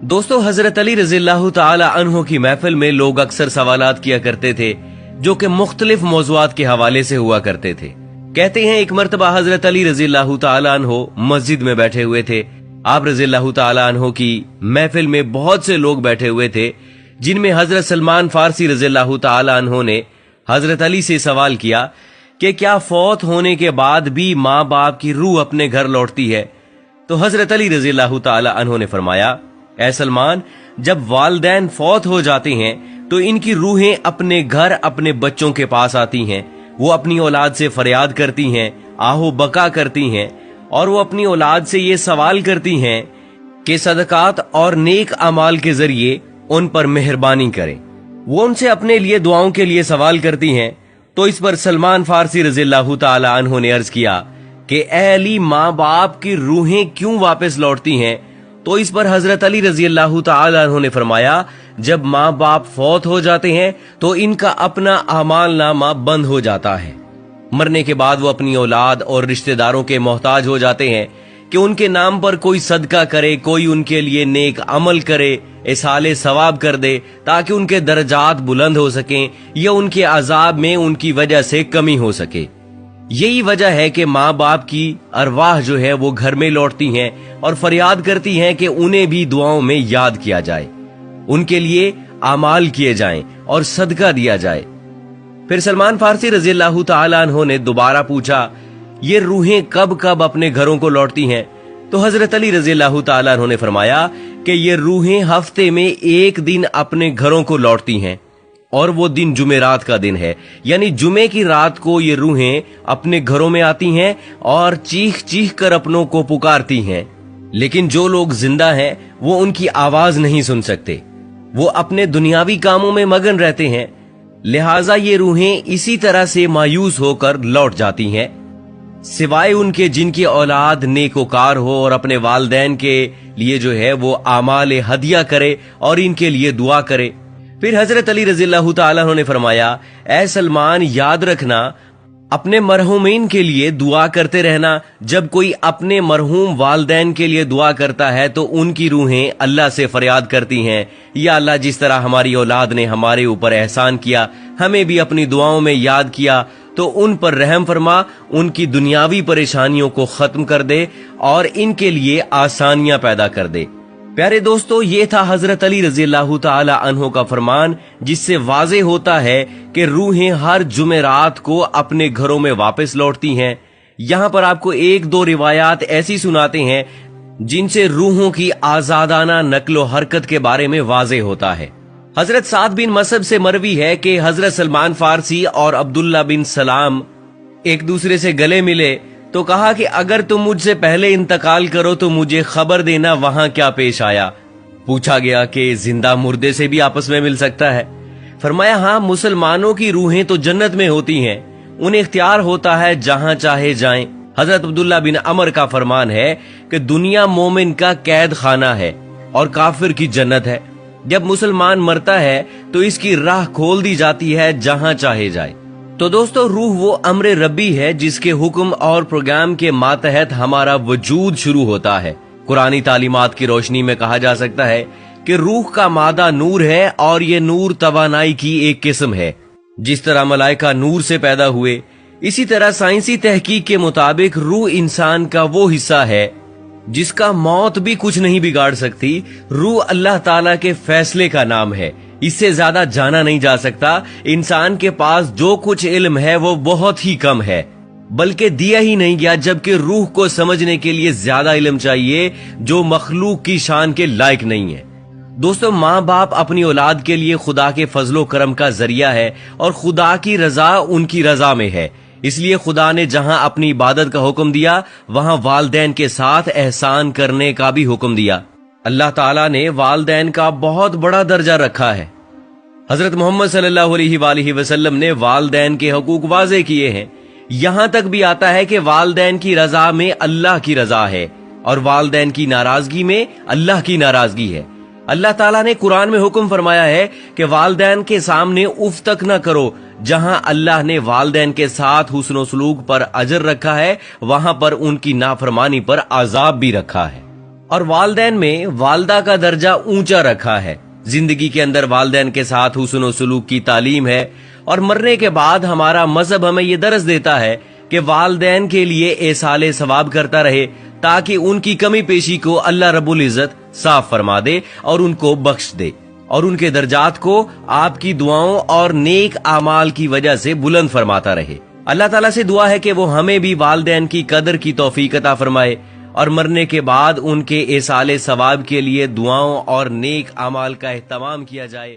दोस्तों, हजरत अली रजी अल्लाह ताला अन्हो की महफिल में लोग अक्सर सवालात किया करते थे जो कि मुख्तलिफ मौज़ूआत के हवाले से हुआ करते थे। कहते हैं एक मर्तबा हजरत अली रजी अल्लाह ताला अन्हो मस्जिद में बैठे हुए थे। आप रजी अल्लाह ताला अन्हो की महफिल में बहुत से लोग बैठे हुए थे, जिनमें हजरत सलमान फारसी रजी अल्लाह ताला अन्हो ने हजरत अली से सवाल किया कि क्या फौत होने के बाद भी माँ बाप की रूह अपने घर लौटती है? तो हजरत अली रजी अल्लाह ताला अन्हो ने फरमाया, ऐ सलमान, जब वालिदैन फौत हो जाते हैं तो इनकी रूहें अपने घर अपने बच्चों के पास आती हैं। वो अपनी औलाद से फरियाद करती हैं, आहो बका करती हैं, और वो अपनी औलाद से ये सवाल करती हैं कि सदकात और नेक अमाल के जरिए उन पर मेहरबानी करें। वो उनसे अपने लिए दुआओं के लिए सवाल करती हैं। तो इस पर सलमान फारसी रज़ी अल्लाह ताला अन्हु ने अर्ज किया कि ऐ अली, माँ बाप की रूहें क्यों वापस लौटती हैं? तो इस पर हजरत अली रजी अल्लाह ताला अन्हु ने फरमाया, जब माँ बाप फौत हो जाते हैं तो इनका अपना अमाल नामा बंद हो जाता है। मरने के बाद वो अपनी औलाद और रिश्तेदारों के मोहताज हो जाते हैं कि उनके नाम पर कोई सदका करे, कोई उनके लिए नेक अमल करे, इसाले सवाब कर दे, ताकि उनके दर्जात बुलंद हो सकें या उनके अजाब में उनकी वजह से कमी हो सके। यही वजह है कि माँ बाप की अरवाह जो है वो घर में लौटती हैं और फरियाद करती हैं कि उन्हें भी दुआओं में याद किया जाए, उनके लिए आमाल किए जाएं और सदका दिया जाए। फिर सलमान फारसी रजी अल्लाह ताला अन्हु ने दोबारा पूछा, ये रूहें कब कब अपने घरों को लौटती हैं? तो हजरत अली रजी अल्लाह ताला अन्हु ने फरमाया कि ये रूहें हफ्ते में एक दिन अपने घरों को लौटती हैं, और वो दिन जुमेरात का दिन है, यानी जुमे की रात को ये रूहें अपने घरों में आती हैं और चीख चीख कर अपनों को पुकारती हैं। लेकिन जो लोग जिंदा हैं वो उनकी आवाज नहीं सुन सकते, वो अपने दुनियावी कामों में मगन रहते हैं। लिहाजा ये रूहें इसी तरह से मायूस होकर लौट जाती हैं, सिवाय उनके जिनकी औलाद नेकोकार हो और अपने वालिदैन के लिए जो है वो आमाल हदिया करे और इनके लिए दुआ करे। फिर हजरत अली रज़ी अल्लाह ताला अन्हु ने फरमाया, ऐ सलमान, याद रखना, अपने मरहूमीन के लिए दुआ करते रहना। जब कोई अपने मरहूम वालिदैन के लिए दुआ करता है तो उनकी रूहें अल्लाह से फरियाद करती हैं, या अल्लाह, जिस तरह हमारी औलाद ने हमारे ऊपर एहसान किया, हमें भी अपनी दुआओं में याद किया, तो उन पर रहम फरमा, उनकी दुनियावी परेशानियों को खत्म कर दे और इनके लिए आसानियां पैदा कर दे। प्यारे दोस्तों, ये था हजरत अली रजी अल्लाह ताला अन्हु का फरमान, जिससे वाज़े होता है कि रूहें हर जुमेरात को अपने घरों में वापस लौटती हैं। यहाँ पर आपको एक दो रिवायात ऐसी सुनाते हैं जिनसे रूहों की आजादाना नक्लो हरकत के बारे में वाज़े होता है। हजरत साद बिन मसब से मरवी है कि हजरत सलमान फारसी और अब्दुल्ला बिन सलाम एक दूसरे से गले मिले तो कहा कि अगर तुम मुझसे पहले इंतकाल करो तो मुझे खबर देना वहां क्या पेश आया। पूछा गया कि जिंदा मुर्दे से भी आपस में मिल सकता है? फरमाया, हाँ, मुसलमानों की रूहें तो जन्नत में होती हैं, उन्हें इख्तियार होता है जहां चाहे जाएं। हजरत अब्दुल्ला बिन अमर का फरमान है कि दुनिया मोमिन का कैद खाना है और काफिर की जन्नत है। जब मुसलमान मरता है तो इसकी राह खोल दी जाती है जहां चाहे जाए। तो दोस्तों, रूह वो अम्र रब्बी है जिसके हुक्म और प्रोग्राम के मातहत हमारा वजूद शुरू होता है। कुरानी तालीमात की रोशनी में कहा जा सकता है कि रूह का मादा नूर है और ये नूर तवानाई की एक किस्म है। जिस तरह मलाइका नूर से पैदा हुए, इसी तरह साइंसी तहकीक के मुताबिक रूह इंसान का वो हिस्सा है जिसका मौत भी कुछ नहीं बिगाड़ सकती। रूह अल्लाह ताला के फैसले का नाम है, इससे ज्यादा जाना नहीं जा सकता। इंसान के पास जो कुछ इल्म है वो बहुत ही कम है, बल्कि दिया ही नहीं गया, जबकि रूह को समझने के लिए ज्यादा इल्म चाहिए जो मखलूक की शान के लायक नहीं है। दोस्तों, माँ बाप अपनी औलाद के लिए खुदा के फजलो करम का जरिया है और खुदा की रजा उनकी रजा में है। इसलिए खुदा ने जहां अपनी इबादत का हुक्म दिया वहां वालिदैन के साथ एहसान करने का भी हुक्म दिया। अल्लाह ताला ने वालिदैन का बहुत बड़ा दर्जा रखा है। हजरत मोहम्मद सल्लल्लाहु अलैहि वसल्लम ने वालिदैन के हकूक वाज़े किए हैं। यहां तक भी आता है कि वालिदैन की रजा में अल्लाह की रजा है और वालिदैन की नाराजगी में अल्लाह की नाराजगी है। अल्लाह ताला ने कुरान में हुक्म फरमाया है कि वालिदैन के सामने उफ तक न करो। जहां अल्लाह ने वालिदैन के साथ हुस्न सलूक पर अजर रखा है, वहां पर उनकी नाफरमानी पर अजाब भी रखा है। اور والدین میں والدہ کا درجہ اونچا رکھا ہے۔ زندگی کے اندر والدین کے ساتھ حسن و سلوک کی تعلیم ہے، اور مرنے کے بعد ہمارا مذہب ہمیں یہ درس دیتا ہے کہ والدین کے لیے ایصال ثواب کرتا رہے، تاکہ ان کی کمی پیشی کو اللہ رب العزت صاف فرما دے اور ان کو بخش دے، اور ان کے درجات کو آپ کی دعاؤں اور نیک اعمال کی وجہ سے بلند فرماتا رہے۔ اللہ تعالیٰ سے دعا ہے کہ وہ ہمیں بھی والدین کی قدر کی توفیق عطا فرمائے، اور مرنے کے بعد ان کے ایصال ثواب کے لیے دعاؤں اور نیک اعمال کا اہتمام کیا جائے۔